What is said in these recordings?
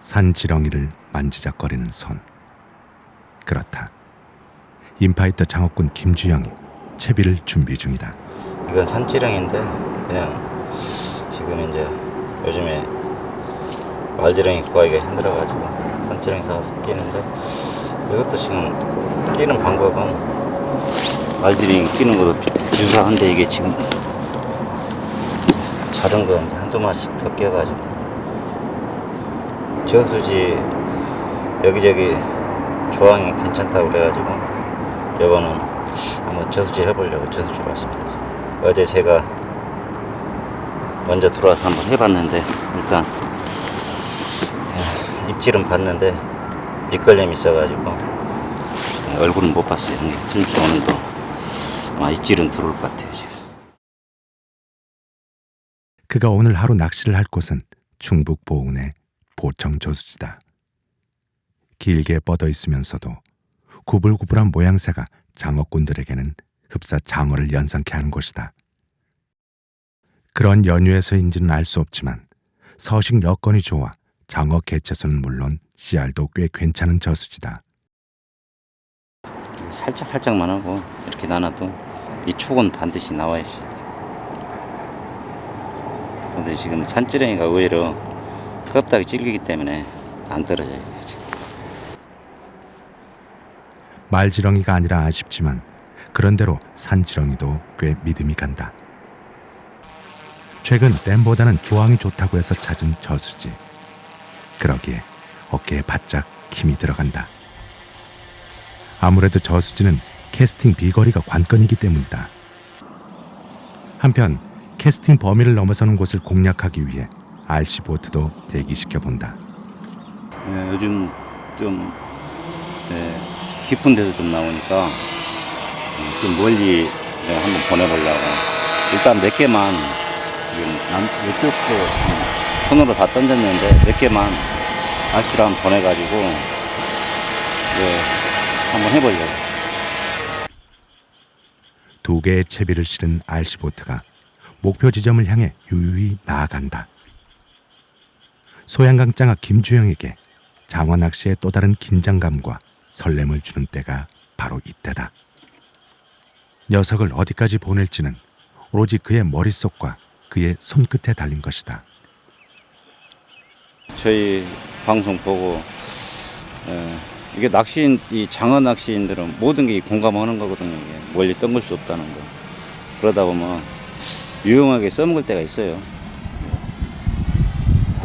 산지렁이를 만지작거리는 손. 그렇다. 인파이터 장어꾼 김주영이 채비를 준비 중이다. 이건 산지렁인데 그냥 지금 이제 요즘에 말지렁이 구하기가 힘들어가지고 산지렁이 사서 끼는데, 이것도 지금 끼는 방법은 말지렁이 끼는 것도 유사한데 이게 지금 자른 거 이제 한두 마씩 더 껴가지고 저수지 여기저기 조항이 괜찮다고 그래가지고 이번은 한번 저수지 해보려고 저수지로 왔습니다. 어제 제가 먼저 들어와서 한번 해봤는데 일단 입질은 봤는데 밑걸림이 있어가지고 얼굴은 못 봤어요. 틈새 오늘도 아마 입질은 들어올 것 같아요. 지금. 그가 오늘 하루 낚시를 할 곳은 충북 보은의 보청 저수지다. 길게 뻗어 있으면서도 구불구불한 모양새가 장어꾼들에게는 흡사 장어를 연상케 하는 곳이다. 그런 연유에서인지는 알 수 없지만 서식 여건이 좋아 장어 개체수는 물론 씨알도 꽤 괜찮은 저수지다. 살짝만 하고 이렇게 나눠도 이 촉은 반드시 나와야지. 근데 지금 산지렁이가 의외로 껍데기 질기기 때문에 안 떨어져요. 말지렁이가 아니라 아쉽지만 그런대로 산지렁이도 꽤 믿음이 간다. 최근 댐보다는 조항이 좋다고 해서 찾은 저수지. 그러기에 어깨에 바짝 힘이 들어간다. 아무래도 저수지는 캐스팅 비거리가 관건이기 때문이다. 한편 캐스팅 범위를 넘어서는 곳을 공략하기 위해 RC보트도 대기시켜본다. 요즘 좀 깊은 데서 좀 나오니까 좀 멀리 한번 보내보려고 일단 몇 개만 지금 이쪽도 손으로 다 던졌는데 몇 개만 RC로 한번 보내가지고 한번 해보려고. 2개의 채비를 실은 RC보트가 목표 지점을 향해 유유히 나아간다. 소양강장어 김주영에게 장어 낚시의 또 다른 긴장감과 설렘을 주는 때가 바로 이때다. 녀석을 어디까지 보낼지는 오로지 그의 머릿속과 그의 손끝에 달린 것이다. 저희 방송 보고 이게 이 장어 낚시인들은 모든 게 공감하는 거거든요. 이게 멀리 떠물 수 없다는 거. 그러다 보면 유용하게 써먹을 때가 있어요.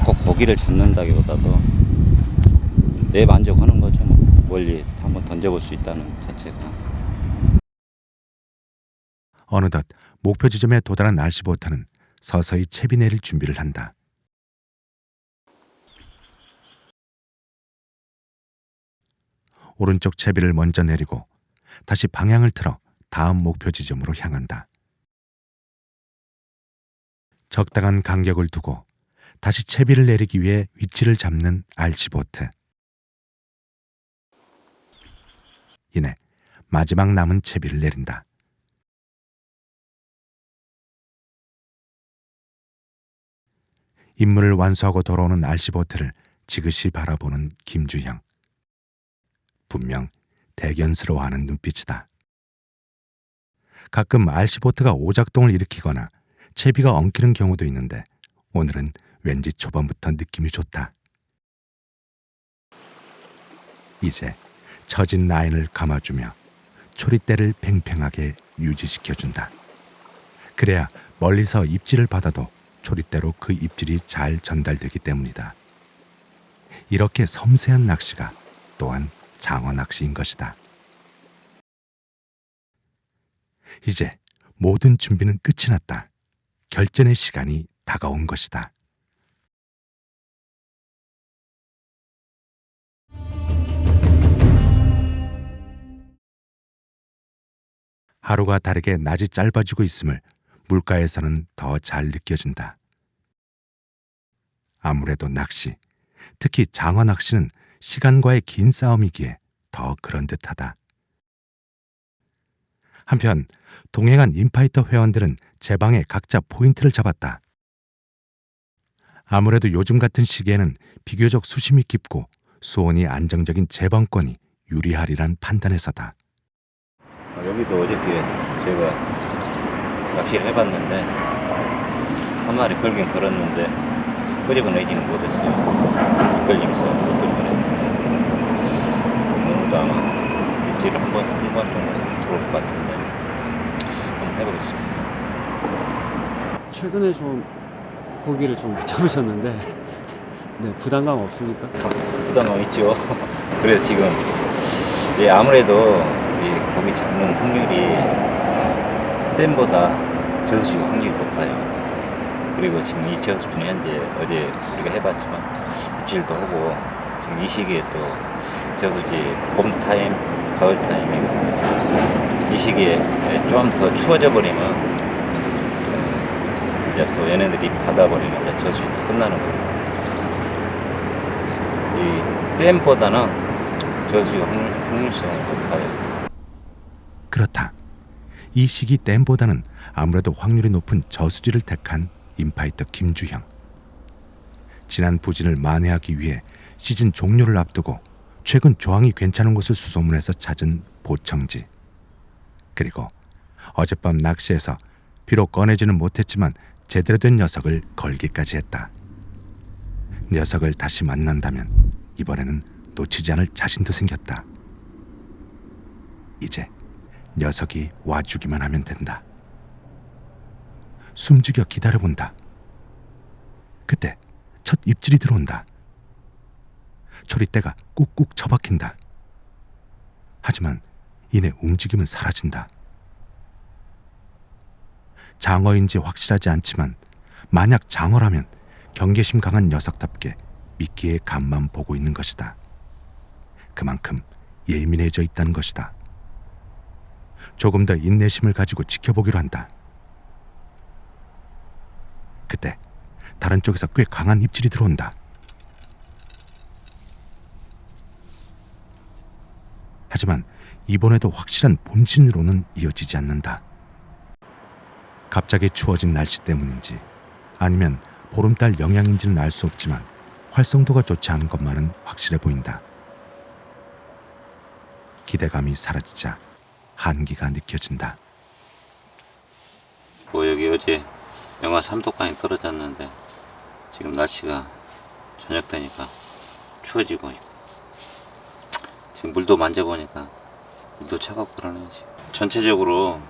꼭 고기를 잡는다기보다도 내 만족하는 거죠. 멀리 한번 던져볼 수 있다는 자체가. 어느덧 목표 지점에 도달한 RC보트는 서서히 채비 내릴 준비를 한다. 오른쪽 채비를 먼저 내리고 다시 방향을 틀어 다음 목표 지점으로 향한다. 적당한 간격을 두고 다시 채비를 내리기 위해 위치를 잡는 RC보트. 이내 마지막 남은 채비를 내린다. 임무를 완수하고 돌아오는 RC보트를 지그시 바라보는 김주영. 분명 대견스러워하는 눈빛이다. 가끔 RC보트가 오작동을 일으키거나 채비가 엉키는 경우도 있는데 오늘은 왠지 초반부터 느낌이 좋다. 이제 처진 라인을 감아주며 초리대를 팽팽하게 유지시켜준다. 그래야 멀리서 입질을 받아도 초리대로 그 입질이 잘 전달되기 때문이다. 이렇게 섬세한 낚시가 또한 장어 낚시인 것이다. 이제 모든 준비는 끝이 났다. 결전의 시간이 다가온 것이다. 하루가 다르게 낮이 짧아지고 있음을 물가에서는 더 잘 느껴진다. 아무래도 낚시, 특히 장어 낚시는 시간과의 긴 싸움이기에 더 그런 듯하다. 한편 동행한 인파이터 회원들은 제 방에 각자 포인트를 잡았다. 아무래도 요즘 같은 시기에는 비교적 수심이 깊고 수온이 안정적인 재방권이 유리하리란 판단에서다. 여기도 어저께 제가 낚시를 해봤는데 한 마리 걸긴 걸었는데 끄집어내지는 못했어요. 걸리면서 못 끄집어냈는데 오늘도 아마 입질을 한 번 정도 들어올 것 같은데 한번 해보겠습니다. 최근에 좀 고기를 좀 못 잡으셨는데 네, 부담감 없습니까? 부담감 있죠. 그래서 지금 아무래도 이 고기 잡는 확률이 댐보다 저수지 확률이 높아요. 그리고 지금 이 저수지는 현재 어제 우리가 해봤지만 입질도 하고 지금 이 시기에 또 저수지 봄 타임, 가을 타임이거든요. 이 시기에 좀 더 추워져 버리면 이제 또 얘네들이 입 닫아버리면 이제 저수지 끝나는 거예요. 이 댐보다는 저수지 확률성이 높아요. 그렇다. 이 시기 댐보다는 아무래도 확률이 높은 저수지를 택한 인파이터 김주형. 지난 부진을 만회하기 위해 시즌 종료를 앞두고 최근 조항이 괜찮은 곳을 수소문해서 찾은 보청지. 그리고 어젯밤 낚시에서 비록 꺼내지는 못했지만 제대로 된 녀석을 걸기까지 했다. 녀석을 다시 만난다면 이번에는 놓치지 않을 자신도 생겼다. 이제 녀석이 와주기만 하면 된다. 숨죽여 기다려본다. 그때 첫 입질이 들어온다. 초리대가 꾹꾹 처박힌다. 하지만 이내 움직임은 사라진다. 장어인지 확실하지 않지만 만약 장어라면 경계심 강한 녀석답게 미끼의 간만 보고 있는 것이다. 그만큼 예민해져 있다는 것이다. 조금 더 인내심을 가지고 지켜보기로 한다. 그때 다른 쪽에서 꽤 강한 입질이 들어온다. 하지만 이번에도 확실한 본진으로는 이어지지 않는다. 갑자기 추워진 날씨 때문인지 아니면 보름달 영향인지는 알 수 없지만 활성도가 좋지 않은 것만은 확실해 보인다. 기대감이 사라지자 한기가 느껴진다. 여기 어제 영하 3도까지 떨어졌는데 지금 날씨가 저녁 되니까 추워지고 있고 지금 물도 만져보니까 물도 차갑고 그러네. 지금 전체적으로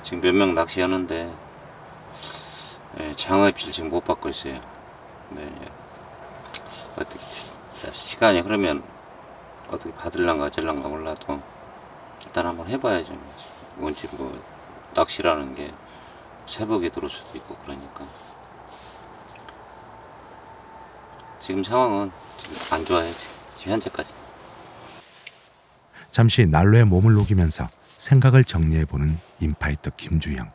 지금 몇 명 낚시하는데 장어 입질 지금 못 받고 있어요. 네, 어떻게 시간이 흐르면 어떻게 받을란가 어쩔란가 몰라도 일단 한번 해봐야죠. 뭔지 뭐 낚시라는 게 새벽에 들어올 수도 있고 그러니까 지금 상황은 지금 안 좋아요. 지금 현재까지. 잠시 난로에 몸을 녹이면서 생각을 정리해보는 인파이터 김주형.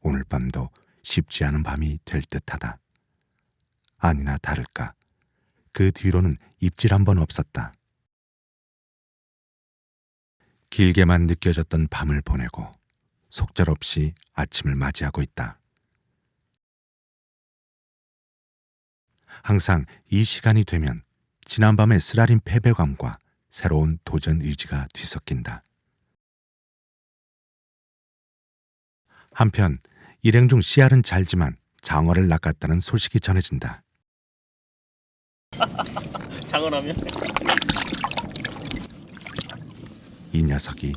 오늘 밤도 쉽지 않은 밤이 될 듯하다. 아니나 다를까 그 뒤로는 입질 한 번 없었다. 길게만 느껴졌던 밤을 보내고 속절없이 아침을 맞이하고 있다. 항상 이 시간이 되면 지난밤의 쓰라린 패배감과 새로운 도전 의지가 뒤섞인다. 한편 일행 중 씨알은 잘지만 장어를 낚았다는 소식이 전해진다. 장어라면? 이 녀석이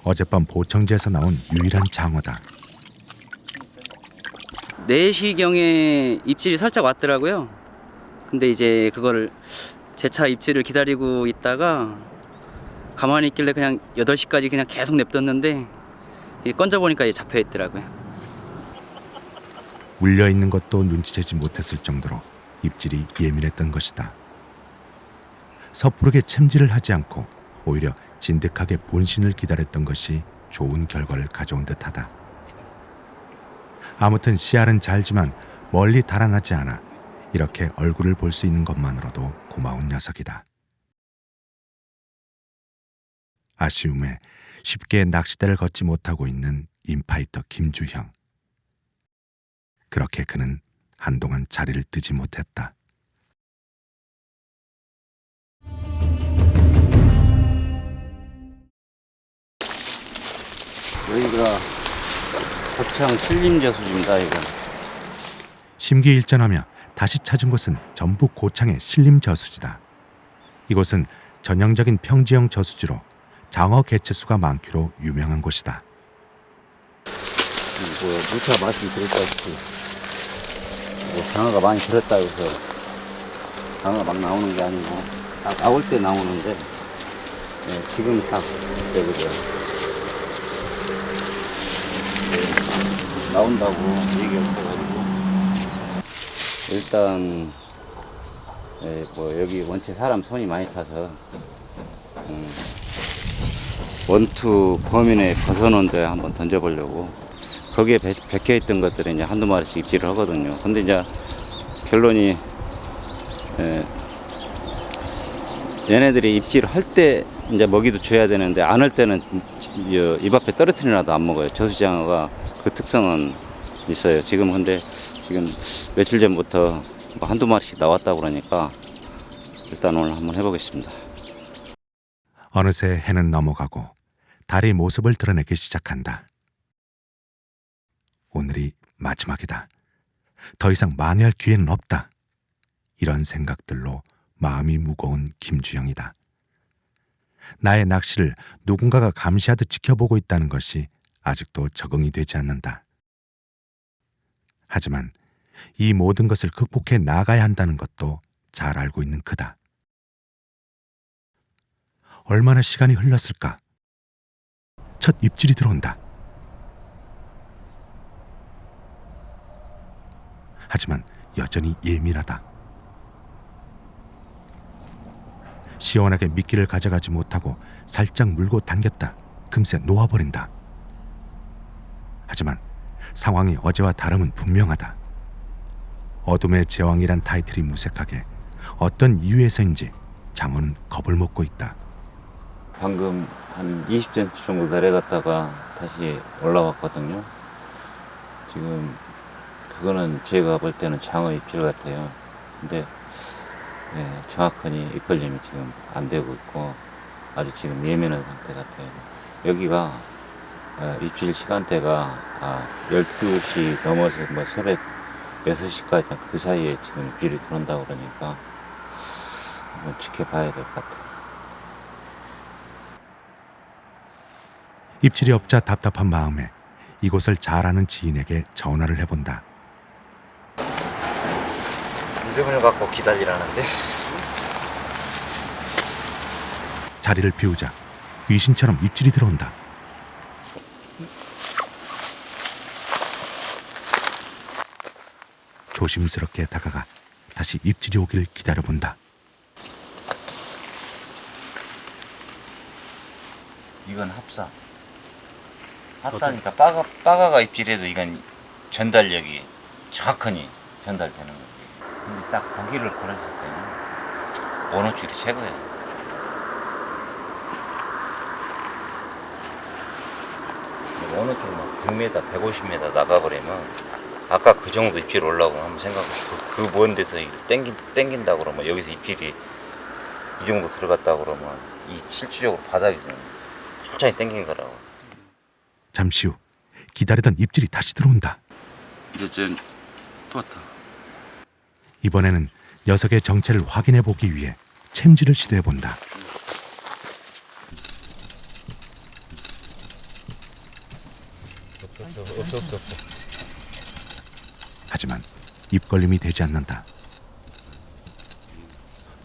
어젯밤 보청지에서 나온 유일한 장어다. 4시경에 입질이 살짝 왔더라고요. 근데 이제 그거를 제 차 입질을 기다리고 있다가 가만히 있길래 그냥 8시까지 그냥 계속 냅뒀는데 건져보니까 이제 잡혀 있더라고요. 물려있는 것도 눈치채지 못했을 정도로 입질이 예민했던 것이다. 섣부르게 챔질을 하지 않고 오히려 진득하게 본신을 기다렸던 것이 좋은 결과를 가져온 듯하다. 아무튼 씨알은 잘지만 멀리 달아나지 않아 이렇게 얼굴을 볼 수 있는 것만으로도 고마운 녀석이다. 아쉬움에 쉽게 낚시대를 걷지 못하고 있는 인파이터 김주형. 그렇게 그는 한동안 자리를 뜨지 못했다. 여기가 고창 신림저수지입니다. 이건 심기일전하며 다시 찾은 곳은 전북 고창의 신림저수지다. 이곳은 전형적인 평지형 저수지로 장어 개체수가 많기로 유명한 곳이다. 누차 말씀드렸다시피 장어가 많이 들었다 해서 장어가 막 나오는 게 아니고 딱 나올 때 나오는데 지금 딱 그때거든. 나온다고 얘기 없어가지고 일단 여기 원체 사람 손이 많이 타서 원투 범위 내에 벗어놓은 데 한번 던져보려고 거기에 박혀있던 것들을 이제 한두 마리씩 입질을 하거든요. 근데 이제 결론이 얘네들이 입질을 할 때 이제 먹이도 줘야 되는데 안 할 때는 입 앞에 떨어뜨리나도 안 먹어요. 저수지장어가 그 특성은 있어요. 근데 지금 며칠 전부터 뭐 한두 마리씩 나왔다고 그러니까 일단 오늘 한번 해보겠습니다. 어느새 해는 넘어가고 달이 모습을 드러내기 시작한다. 오늘이 마지막이다. 더 이상 만회할 기회는 없다. 이런 생각들로 마음이 무거운 김주영이다. 나의 낚시를 누군가가 감시하듯 지켜보고 있다는 것이 아직도 적응이 되지 않는다. 하지만 이 모든 것을 극복해 나가야 한다는 것도 잘 알고 있는 그다. 얼마나 시간이 흘렀을까? 첫 입질이 들어온다. 하지만 여전히 예민하다. 시원하게 미끼를 가져가지 못하고 살짝 물고 당겼다. 금세 놓아버린다. 하지만 상황이 어제와 다름은 분명하다. 어둠의 제왕이란 타이틀이 무색하게 어떤 이유에서인지 장어는 겁을 먹고 있다. 방금 한 20cm 정도 내려갔다가 다시 올라왔거든요. 지금 그거는 제가 볼 때는 장어 입질 같아요. 근데 정확하니 입걸림이 지금 안 되고 있고 아주 지금 예민한 상태 같아요. 여기가 입질 시간대가 12시 넘어서 뭐 새벽 6시까지 그 사이에 지금 입질이 들어온다고 그러니까 한번 지켜봐야 될 것 같아요. 입질이 없자 답답한 마음에 이곳을 잘 아는 지인에게 전화를 해본다. 믿음을 갖고 기다리라는데. 자리를 비우자 귀신처럼 입질이 들어온다. 조심스럽게 다가가 다시 입질이 오길 기다려본다. 이건 합사니까 빠가가 입질해도 이건 전달력이 정확하니 전달되는 거지. 근데 딱 고기를 걸었을 때는 원어줄이 최고예요. 원어줄 막 100m, 150m 나가버리면 아까 그 정도 입질 올라오고 한번 생각해보세요. 그 먼 데서 땡긴다 그러면 여기서 입질이 이 정도 들어갔다 그러면 이 실질적으로 바닥에서 천천히 땡긴 거라고. 잠시 후 기다리던 입질이 다시 들어온다. 이제 또 왔다. 이번에는 녀석의 정체를 확인해 보기 위해 챔질을 시도해 본다. 하지만 입걸림이 되지 않는다.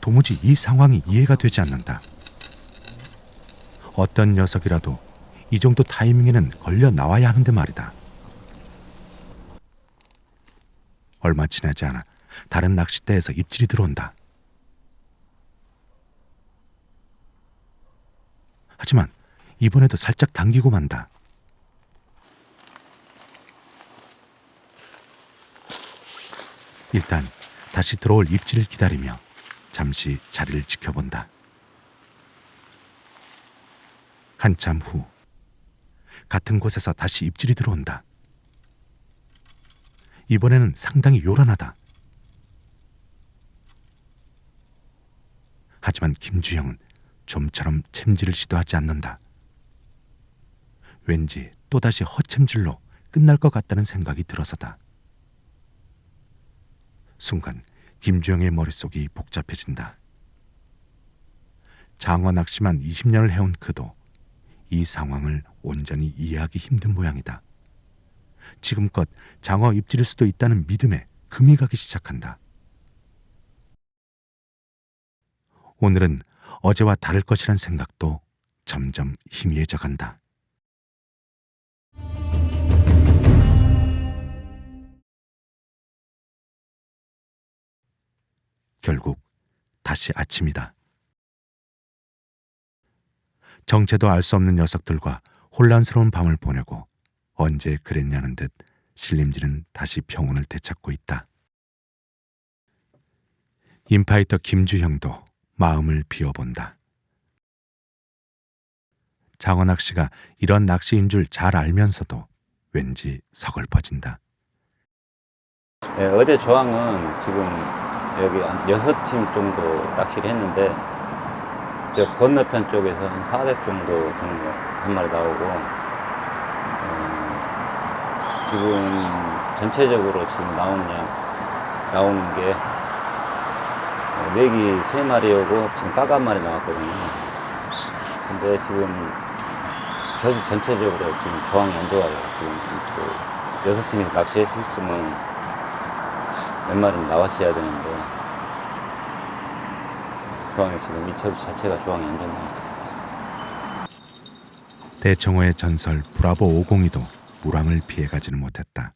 도무지 이 상황이 이해가 되지 않는다. 어떤 녀석이라도 이 정도 타이밍에는 걸려 나와야 하는데 말이다. 얼마 지나지 않아 다른 낚싯대에서 입질이 들어온다. 하지만 이번에도 살짝 당기고 만다. 일단 다시 들어올 입질을 기다리며 잠시 자리를 지켜본다. 한참 후 같은 곳에서 다시 입질이 들어온다. 이번에는 상당히 요란하다. 하지만 김주영은 좀처럼 챔질을 시도하지 않는다. 왠지 또다시 허챔질로 끝날 것 같다는 생각이 들어서다. 순간 김주영의 머릿속이 복잡해진다. 장어 낚시만 20년을 해온 그도 이 상황을 온전히 이해하기 힘든 모양이다. 지금껏 장어 입질일 수도 있다는 믿음에 금이 가기 시작한다. 오늘은 어제와 다를 것이란 생각도 점점 희미해져 간다. 결국 다시 아침이다. 정체도 알 수 없는 녀석들과 혼란스러운 밤을 보내고 언제 그랬냐는 듯 신림지는 다시 평온을 되찾고 있다. 인파이터 김주형도 마음을 비워본다. 장어 낚시가 이런 낚시인 줄 잘 알면서도 왠지 서글퍼진다. 네, 어제 조항은 지금 여기 한 6팀 정도 낚시를 했는데 저 건너편 쪽에서 한 400 정도 되는 한 마리 나오고 지금 전체적으로 지금 나오는 게 메기 3마리하고 지금 까가 한 마리 나왔거든요. 근데 지금 전체적으로 지금 조항이 안 좋아요. 지금 6팀이 낚시했으면 몇 마리는 나왔어야 되는데 조항이 지금 이 저수 자체가 조항이 안 좋네요. 대청호의 전설 브라보 502도 물왕을 피해가지는 못했다.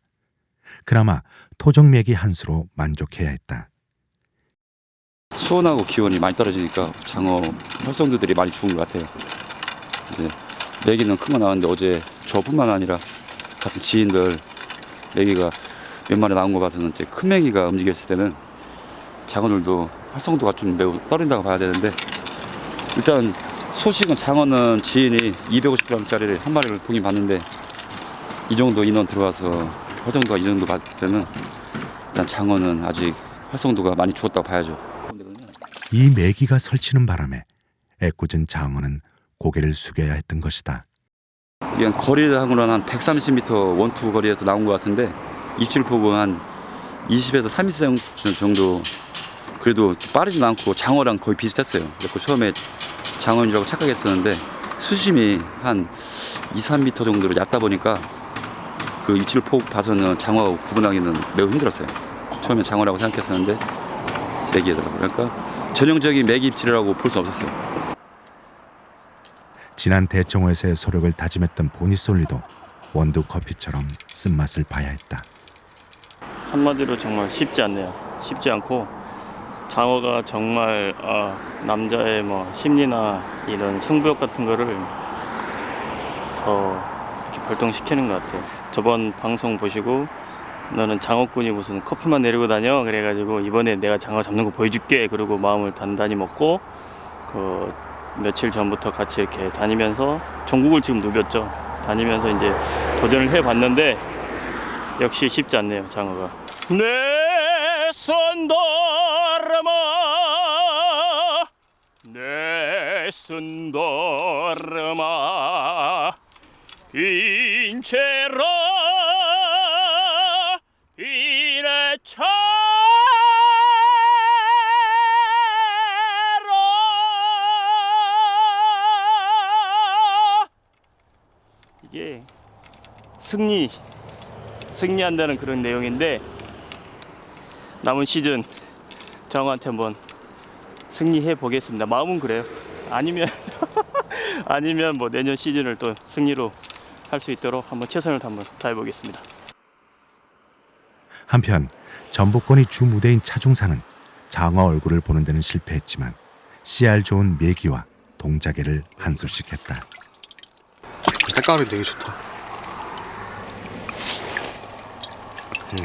그나마 토종메기 한 수로 만족해야 했다. 수온하고 기온이 많이 떨어지니까 장어 활성도들이 많이 죽은 것 같아요. 이제 메기는 큰 거 나왔는데 어제 저뿐만 아니라 같은 지인들 메기가 몇 마리 나온 거 봐서는 이제 큰 메기가 움직였을 때는 장어들도 활성도가 좀 매우 떨어진다고 봐야 되는데, 일단 소식은 장어는 지인이 250g짜리를 한 마리를 보긴 봤는데 이 정도 인원 들어와서 활성도가 이 정도 봤을 때는 일단 장어는 아직 활성도가 많이 죽었다고 봐야죠. 이 메기가 설치는 바람에 애꿎은 장어는 고개를 숙여야 했던 것이다. 이게 거리상으로는 한 130m 원투 거리에서 나온 것 같은데 입질 폭은 한 20에서 30cm 정도, 그래도 빠르진 않고 장어랑 거의 비슷했어요. 그래서 처음에 장어인 줄 알고 착각했었는데 수심이 한 2, 3m 정도로 얕다 보니까 그 입질 폭 봐서는 장어하고 구분하기는 매우 힘들었어요. 처음에 장어라고 생각했었는데 메기더라고요. 그러니까 전형적인 메기 입질이라고 볼 수 없었어요. 지난 대청호에서의 소력을 다짐했던 보니솔리도 원두 커피처럼 쓴맛을 봐야 했다. 한마디로 정말 쉽지 않네요. 쉽지 않고 장어가 정말 남자의 뭐 심리나 이런 승부욕 같은 거를 더 이렇게 발동시키는 것 같아요. 저번 방송 보시고 너는 장어꾼이 무슨 커피만 내리고 다녀 그래가지고 이번에 내가 장어 잡는 거 보여줄게 그러고 마음을 단단히 먹고 그 며칠 전부터 같이 이렇게 다니면서 전국을 지금 누볐죠. 다니면서 이제 도전을 해봤는데 역시 쉽지 않네요, 장어가. 내 손도르마 내 손도르마 빈채로 이래차 이게 승리한다는 그런 내용인데 남은 시즌 장어한테 한번 승리해 보겠습니다. 마음은 그래요. 아니면 뭐 내년 시즌을 또 승리로 할 수 있도록 한번 최선을 한번 다해 보겠습니다. 한편 전북권이 주 무대인 차중사는 장어 얼굴을 보는 데는 실패했지만 씨알 좋은 메기와 동자개를 한 수씩 했다. 색감이 되게 좋다.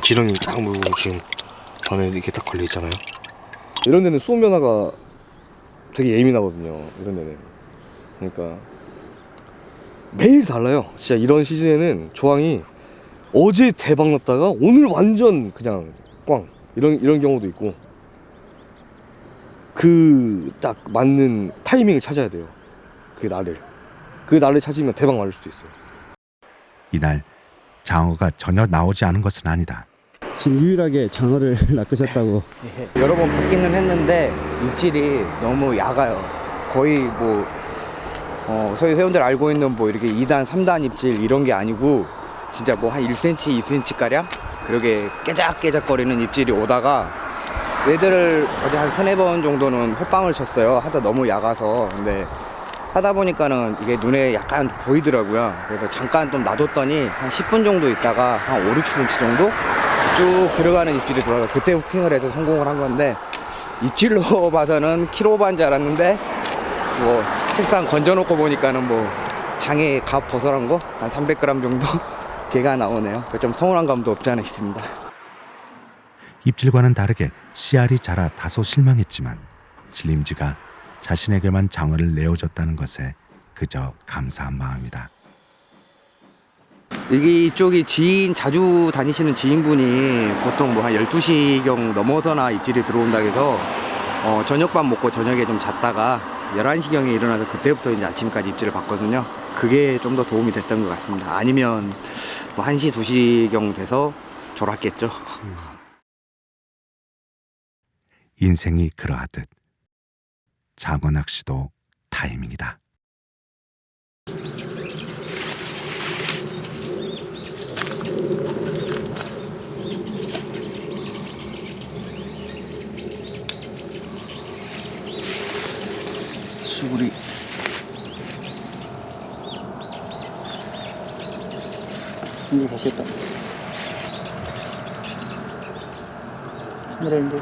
지렁이 딱 물고 지금 전에 이렇게 딱 걸려 있잖아요. 이런 데는 수온 변화가 되게 예민하거든요. 이런 데는. 그러니까 매일 달라요. 진짜 이런 시즌에는 조항이 어제 대박 났다가 오늘 완전 그냥 꽝 이런 경우도 있고 그 딱 맞는 타이밍을 찾아야 돼요. 그 날을 찾으면 대박 맞을 수도 있어요. 이날 장어가 전혀 나오지 않은 것은 아니다. 지금 유일하게 장어를 낚으셨다고. 여러 번 받기는 했는데 입질이 너무 얕아요. 거의 뭐 소위 회원들 알고 있는 뭐 이렇게 2단, 3단 입질 이런 게 아니고 진짜 뭐 한 1cm, 2cm 가량 그렇게 깨작깨작거리는 입질이 오다가 얘들을 어제 한 3-4번 정도는 호빵을 쳤어요. 하다 너무 얕아서. 근데 하다 보니까는 이게 눈에 약간 보이더라고요. 그래서 잠깐 좀 놔뒀더니 한 10분 정도 있다가 한 5-6cm 정도 쭉 들어가는 입질이 들어와서 그때 후킹을 해서 성공을 한 건데 입질로 봐서는 키로 반인 줄 알았는데 뭐 실상 건져놓고 보니까는 뭐 장에 값 벗어난 거 한 300g 정도 개가 나오네요. 좀 서운한 감도 없지 않아 있습니다. 입질과는 다르게 씨알이 자라 다소 실망했지만 신림지가 자신에게만 장어를 내어줬다는 것에 그저 감사한 마음이다. 이쪽이 지인 자주 다니시는 지인분이 보통 뭐 한 12시경 넘어서나 입질이 들어온다 해서 저녁밥 먹고 저녁에 좀 잤다가 11시경에 일어나서 그때부터 이제 아침까지 입질을 봤거든요. 그게 좀 더 도움이 됐던 것 같습니다. 아니면 뭐 1시, 2시경 돼서 졸았겠죠. 인생이 그러하듯 장어 낚시도 타이밍이다. 수구리 이거 먹겠다. 하늘에 있는